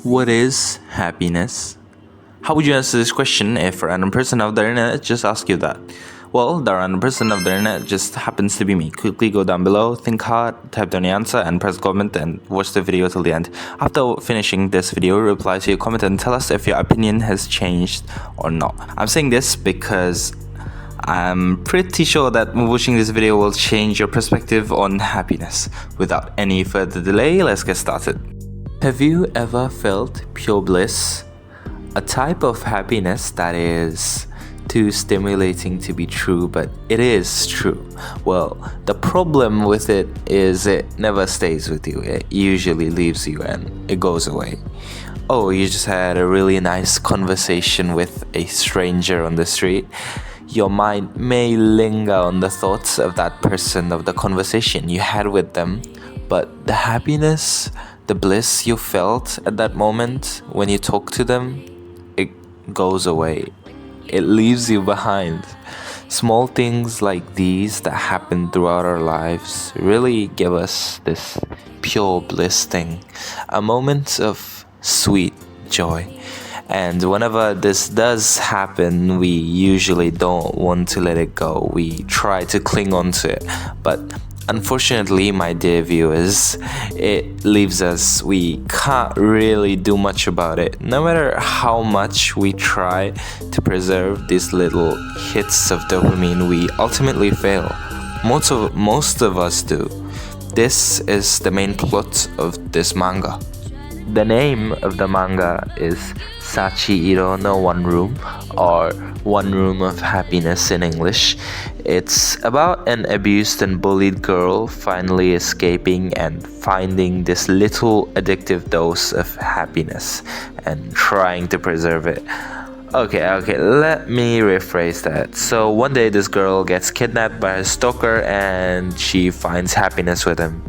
What is happiness? How would you answer this question if a random person of the internet just asked you that? Well, the random person of the internet just happens to be me. Quickly go down below, think hard, type down the answer, and press comment and watch the video till the end. After finishing this video, reply to your comment and tell us if your opinion has changed or not. I'm saying this because I'm pretty sure that watching this video will change your perspective on happiness. Without any further delay, let's get started. Have you ever felt pure bliss? A type of happiness that is too stimulating to be true, but it is true. Well, the problem with it is it never stays with you. It usually leaves you and it goes away. Oh, you just had a really nice conversation with a stranger on the street. Your mind may linger on the thoughts of that person, of the conversation you had with them, but the happiness, the bliss you felt at that moment when you talk to them, it goes away. It leaves you behind. Small things like these that happen throughout our lives really give us this pure bliss thing, a moment of sweet joy. And whenever this does happen, we usually don't want to let it go. We try to cling on to it. But unfortunately, my dear viewers, it leaves us. We can't really do much about it. No matter how much we try to preserve these little hits of dopamine, we ultimately fail. Most of us do. This is the main plot of this manga. The name of the manga is SACHI-IRO no One Room, or One Room of Happiness in English. It's about an abused and bullied girl finally escaping and finding this little addictive dose of happiness and trying to preserve it. Okay, let me rephrase that. So one day this girl gets kidnapped by a stalker and she finds happiness with him.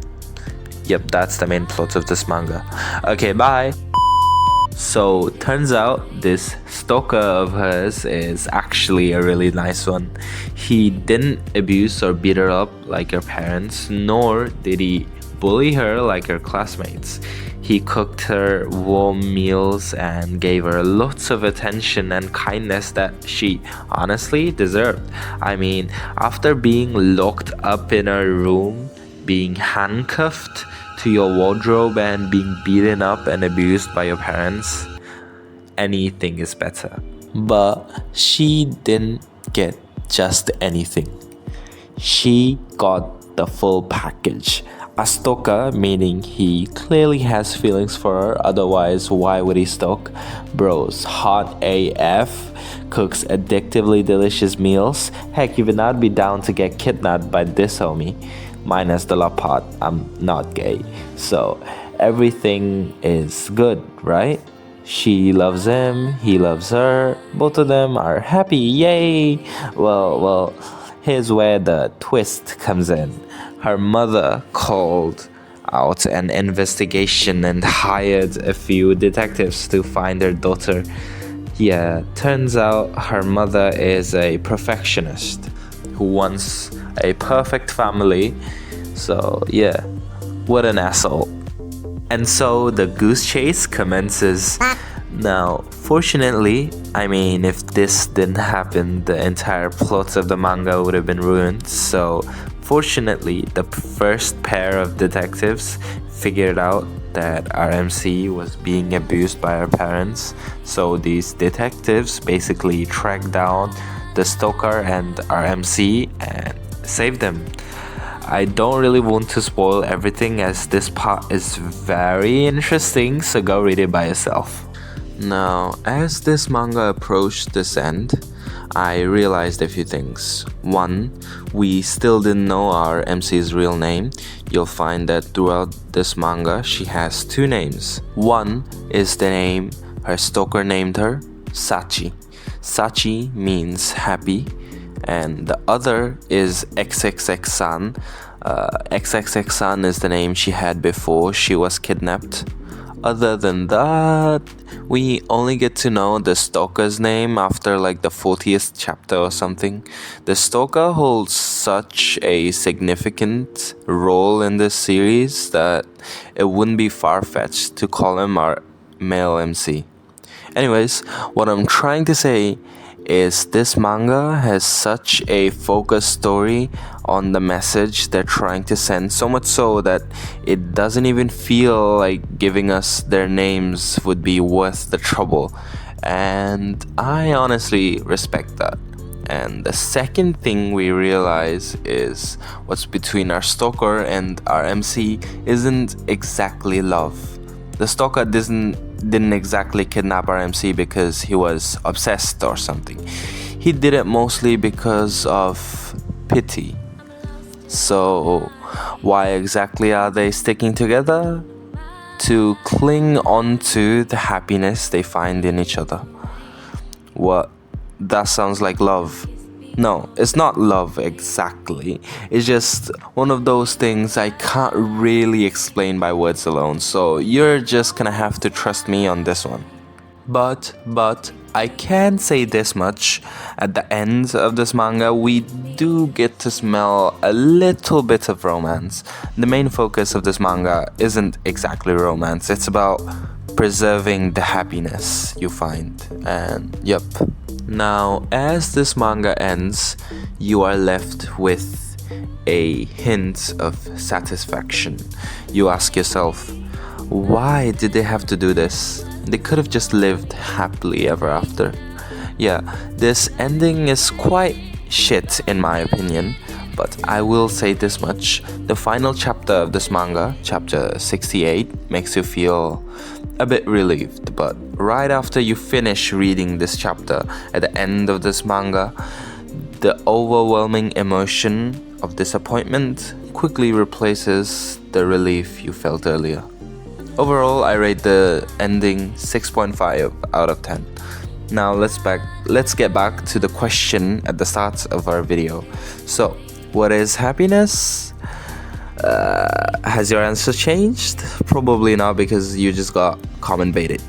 Yep, that's the main plot of this manga. Okay, bye. So, turns out this stalker of hers is actually a really nice one. He didn't abuse or beat her up like her parents, nor did he bully her like her classmates. He cooked her warm meals and gave her lots of attention and kindness that she honestly deserved. I mean, after being locked up in her room, being handcuffed to your wardrobe and being beaten up and abused by your parents, anything is better. But she didn't get just anything. She got the full package. A stalker, meaning he clearly has feelings for her, otherwise why would he stalk? Bro's hot AF, cooks addictively delicious meals. Heck, you would not be down to get kidnapped by this homie. Minus the love part, I'm not gay. So everything is good, right? She loves him, he loves her, both of them are happy, yay! Well, here's where the twist comes in. Her mother called out an investigation and hired a few detectives to find her daughter. Yeah, turns out her mother is a perfectionist who wants a perfect family. So yeah, what an asshole. And so the goose chase commences. Now, fortunately, I mean, if this didn't happen, the entire plot of the manga would have been ruined. So fortunately, the first pair of detectives figured out that our MC was being abused by her parents. So these detectives basically tracked down the stalker and our MC and saved them. I don't really want to spoil everything as this part is very interesting, so go read it by yourself. Now, as this manga approached this end, I realized a few things. One, we still didn't know our MC's real name. You'll find that throughout this manga, she has two names. One is the name her stalker named her, Sachi. Sachi means happy, and the other is XXX-san. XXX-san is the name she had before she was kidnapped. Other than that, we only get to know the stalker's name after like the 40th chapter or something. The stalker holds such a significant role in this series that it wouldn't be far-fetched to call him our male MC. Anyways, what I'm trying to say is this manga has such a focused story on the message they're trying to send, so much so that it doesn't even feel like giving us their names would be worth the trouble. And I honestly respect that. And the second thing we realize is what's between our stalker and our MC isn't exactly love. The stalker didn't exactly kidnap our MC because he was obsessed or something. He did it mostly because of pity. So why exactly are they sticking together? To cling on to the happiness they find in each other. What? That sounds like love. No, it's not love exactly. It's just one of those things I can't really explain by words alone, so you're just gonna have to trust me on this one. But I can say this much. At the end of this manga, we do get to smell a little bit of romance. The main focus of this manga isn't exactly romance. It's about preserving the happiness you find. And yep. Now, as this manga ends, you are left with a hint of satisfaction. You ask yourself, why did they have to do this? They could have just lived happily ever after. Yeah, this ending is quite shit in my opinion, but I will say this much. The final chapter of this manga, chapter 68, makes you feel a bit relieved, but right after you finish reading this chapter, at the end of this manga, the overwhelming emotion of disappointment quickly replaces the relief you felt earlier. Overall, I rate the ending 6.5 out of 10. Now let's get back to the question at the start of our video. So, what is happiness? Has your answer changed? Probably not, because you just got comment baited.